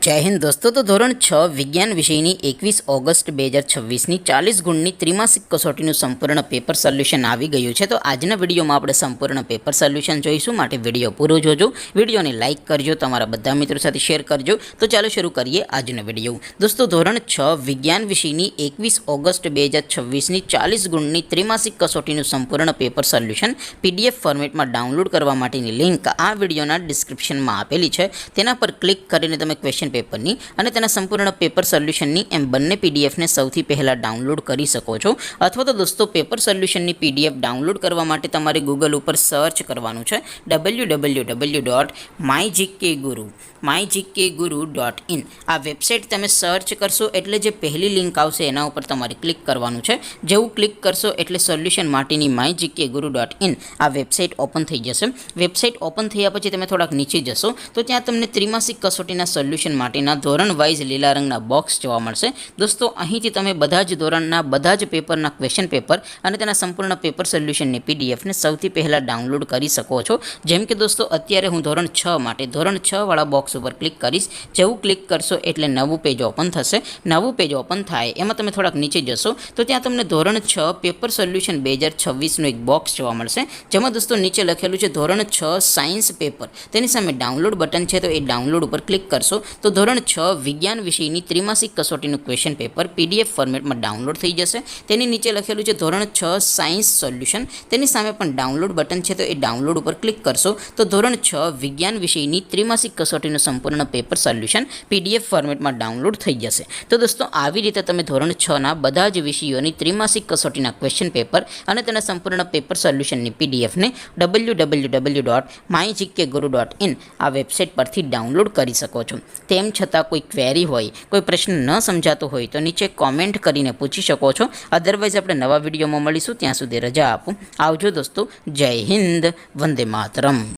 जय हिंद दोस्तों। तो धोरण 6 विज्ञान विषयनी 21 ऑगस्ट 2026 40 गुणनी त्रिमासिक कसोटीનું સંપૂર્ણ પેપર સોલ્યુશન આવી ગયું છે। તો આજના વિડીયોમાં આપણે સંપૂર્ણ પેપર સોલ્યુશન જોઈશું, માટે વિડીયો પૂરો જોજો, વિડીયોને લાઇક કરજો, તમારા બધા મિત્રો સાથે શેર કરજો। તો ચાલો શરૂ કરીએ આજનો વિડીયો। દોસ્તો ધોરણ 6 વિજ્ઞાન વિષયની 21 ઓગસ્ટ 2026 40 ગુણની ત્રિમાસિક કસોટીનું સંપૂર્ણ પેપર સોલ્યુશન PDF ફોર્મેટમાં ડાઉનલોડ કરવા માટેની લિંક આ વિડીયોના ડિસ્ક્રિપ્શનમાં આપેલી છે। તેના પર ક્લિક કરીને તમે ક્વેશ્ચન પેપરની અને તેના સંપૂર્ણ પેપર સોલ્યુશનની એમ બંને પીડીએફને સૌથી પહેલાં ડાઉનલોડ કરી શકો છો। અથવા તો દોસ્તો પેપર સોલ્યુશનની પીડીએફ ડાઉનલોડ કરવા માટે તમારે ગૂગલ ઉપર સર્ચ કરવાનું છે www.mygkguru.in। આ વેબસાઇટ તમે સર્ચ કરશો એટલે જે પહેલી લિંક આવશે એના ઉપર તમારે ક્લિક કરવાનું છે। જેવું ક્લિક કરશો એટલે સોલ્યુશન માટેની mygkguru.in આ વેબસાઇટ ઓપન થઈ જશે। વેબસાઇટ ઓપન થયા પછી તમે થોડાક નીચે જશો તો ત્યાં તમને ત્રિમાસિક કસોટીના સોલ્યુશન માટેના ધોરણ વાઇઝ લીલા રંગના બોક્સ જોવા મળશે। દોસ્તો અહીંથી તમે બધા જ ધોરણના બધા જ પેપરના ક્વેશ્ચન પેપર અને તેના સંપૂર્ણ પેપર સોલ્યુશનની પીડીએફને સૌથી પહેલાં ડાઉનલોડ કરી શકો છો। જેમ કે દોસ્તો અત્યારે હું ધોરણ 6 માટે ધોરણ 6 વાળા બોક્સ ઉપર ક્લિક કરીશ। જેવું ક્લિક કરશો એટલે નવું પેજ ઓપન થશે। નવું પેજ ઓપન થાય એમાં તમે થોડાક નીચે જશો તો ત્યાં તમને ધોરણ 6 પેપર સોલ્યુશન 2026નું એક બોક્સ જોવા મળશે, જેમાં દોસ્તો નીચે લખેલું છે ધોરણ 6 સાયન્સ પેપર। તેની સામે ડાઉનલોડ બટન છે, તો એ ડાઉનલોડ ઉપર ક્લિક કરશો તો ધોરણ 6 વિજ્ઞાન વિષયની ત્રિમાસિક કસોટીનું ક્વેશ્ચન પેપર PDF ફોર્મેટમાં ડાઉનલોડ થઈ જશે। તેની નીચે લખેલું છે ધોરણ 6 સાયન્સ સોલ્યુશન, તેની સામે પણ ડાઉનલોડ બટન છે, તો એ ડાઉનલોડ ઉપર ક્લિક કરશો તો ધોરણ 6 વિજ્ઞાન વિષયની ત્રિમાસિક કસોટીનું સંપૂર્ણ પેપર સોલ્યુશન PDF ફોર્મેટમાં ડાઉનલોડ થઈ જશે। તો દોસ્તો આવી રીતે તમે ધોરણ 6ના બધા જ વિષયોની ત્રિમાસિક કસોટીના ક્વેશ્ચન પેપર અને તેના સંપૂર્ણ પેપર સોલ્યુશનની પીડીએફને www.mygkguru.in આ વેબસાઇટ પરથી ડાઉનલોડ કરી શકો છો। તેમ છતાં કોઈ ક્વેરી હોય, કોઈ પ્રશ્ન ન સમજાતો હોય તો નીચે કોમેન્ટ કરીને પૂછી શકો છો। અધરવાઇઝ આપણે નવા વિડીયોમાં મળીશું, ત્યાં સુધી રજા આપો। આવજો દોસ્તો, જય હિન્દ, વંદે માતરમ।